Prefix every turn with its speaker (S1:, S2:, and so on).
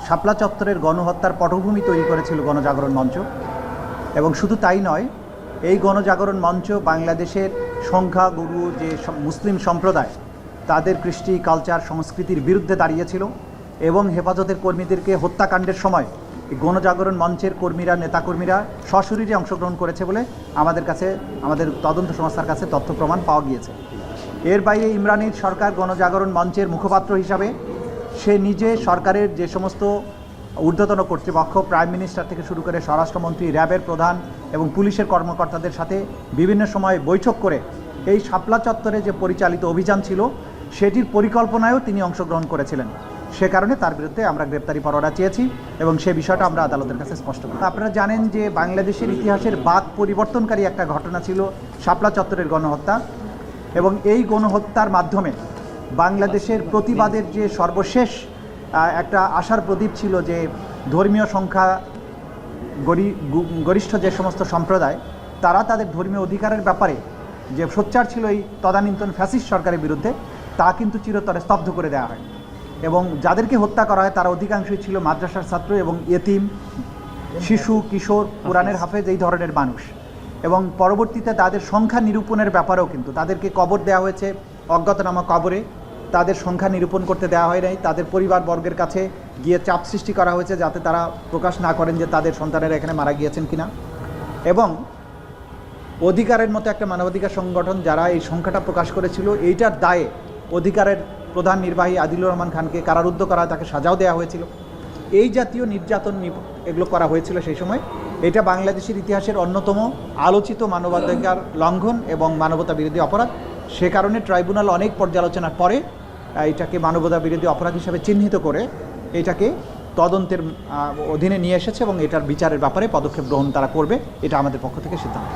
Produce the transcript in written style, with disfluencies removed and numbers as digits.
S1: শাপলা চত্বরের গণহত্যার পটভূমি তৈরি করেছিল গণজাগরণ মঞ্চ। এবং শুধু তাই নয়, এই গণজাগরণ মঞ্চ বাংলাদেশের সংখ্যাগুরু যে মুসলিম সম্প্রদায় তাদের কৃষ্টি, কালচার, সংস্কৃতির বিরুদ্ধে দাঁড়িয়েছিল এবং হেফাজতের কর্মীদেরকে হত্যাকাণ্ডের সময় গণজাগরণ মঞ্চের কর্মীরা, নেতাকর্মীরা সশরীরে অংশগ্রহণ করেছে বলে আমাদের তদন্ত সংস্থার কাছে তথ্য প্রমাণ পাওয়া গিয়েছে। এর বাইরে ইমরানের সরকার গণজাগরণ মঞ্চের মুখপাত্র হিসাবে সে নিজে সরকারের যে সমস্ত ঊর্ধ্বতন কর্তৃপক্ষ, প্রাইম মিনিস্টার থেকে শুরু করে স্বরাষ্ট্রমন্ত্রী, র্যাবের প্রধান এবং পুলিশের কর্মকর্তাদের সাথে বিভিন্ন সময় বৈঠক করে এই শাপলা চত্বরে যে পরিচালিত অভিযান ছিল সেটির পরিকল্পনায়ও তিনি অংশগ্রহণ করেছিলেন। সে কারণে তার বিরুদ্ধে আমরা গ্রেপ্তারি পরোয়ানা চেয়েছি এবং সে বিষয়টা আমরা আদালতের কাছে স্পষ্ট করি। আপনারা জানেন যে বাংলাদেশের ইতিহাসের বাদ পরিবর্তনকারী একটা ঘটনা ছিল শাপলা চত্বরের গণহত্যা, এবং এই গণহত্যার মাধ্যমে বাংলাদেশের প্রতিবাদের যে সর্বশেষ একটা আশার প্রদীপ ছিল যে ধর্মীয় সংখ্যা গরিষ্ঠ যে সমস্ত সম্প্রদায় তারা তাদের ধর্মীয় অধিকারের ব্যাপারে যে সোচ্চার ছিল এই তদানীন্তন ফ্যাসিস্ট সরকারের বিরুদ্ধে, তা কিন্তু চিরতরে স্তব্ধ করে দেওয়া হয়। এবং যাদেরকে হত্যা করা হয় তারা অধিকাংশই ছিল মাদ্রাসার ছাত্র এবং ইয়েতিম, শিশু, কিশোর, কোরআনের হাফেজ, এই ধরনের মানুষ। এবং পরবর্তীতে তাদের সংখ্যা নিরূপণের ব্যাপারেও কিন্তু তাদেরকে কবর দেওয়া হয়েছে অজ্ঞাতনামা কবরে, তাদের সংখ্যা নিরূপণ করতে দেওয়া হয় নাই। তাদের পরিবারবর্গের কাছে গিয়ে চাপ সৃষ্টি করা হয়েছে যাতে তারা প্রকাশ না করেন যে তাদের সন্তানেরা এখানে মারা গিয়েছেন কিনা। এবং অধিকারের মতো একটা মানবাধিকার সংগঠন যারা এই সংখ্যাটা প্রকাশ করেছিল, এইটার দায়ে অধিকারের প্রধান নির্বাহী আদিলুর রহমান খানকে কারারুদ্ধ করা, তাকে সাজাও দেওয়া হয়েছিল। এই জাতীয় নির্যাতন এগুলো করা হয়েছিল সেই সময়। এটা বাংলাদেশের ইতিহাসের অন্যতম আলোচিত মানবাধিকার লঙ্ঘন এবং মানবতা বিরোধী অপরাধ। সে কারণে ট্রাইব্যুনাল অনেক পর্যালোচনার পরে এটাকে মানবতা বিরোধী অপরাধ হিসাবে চিহ্নিত করে এটাকে তদন্তের অধীনে নিয়ে এসেছে এবং এটার বিচারের ব্যাপারে পদক্ষেপ গ্রহণ তারা করবে, এটা আমাদের পক্ষ থেকে সিদ্ধান্ত।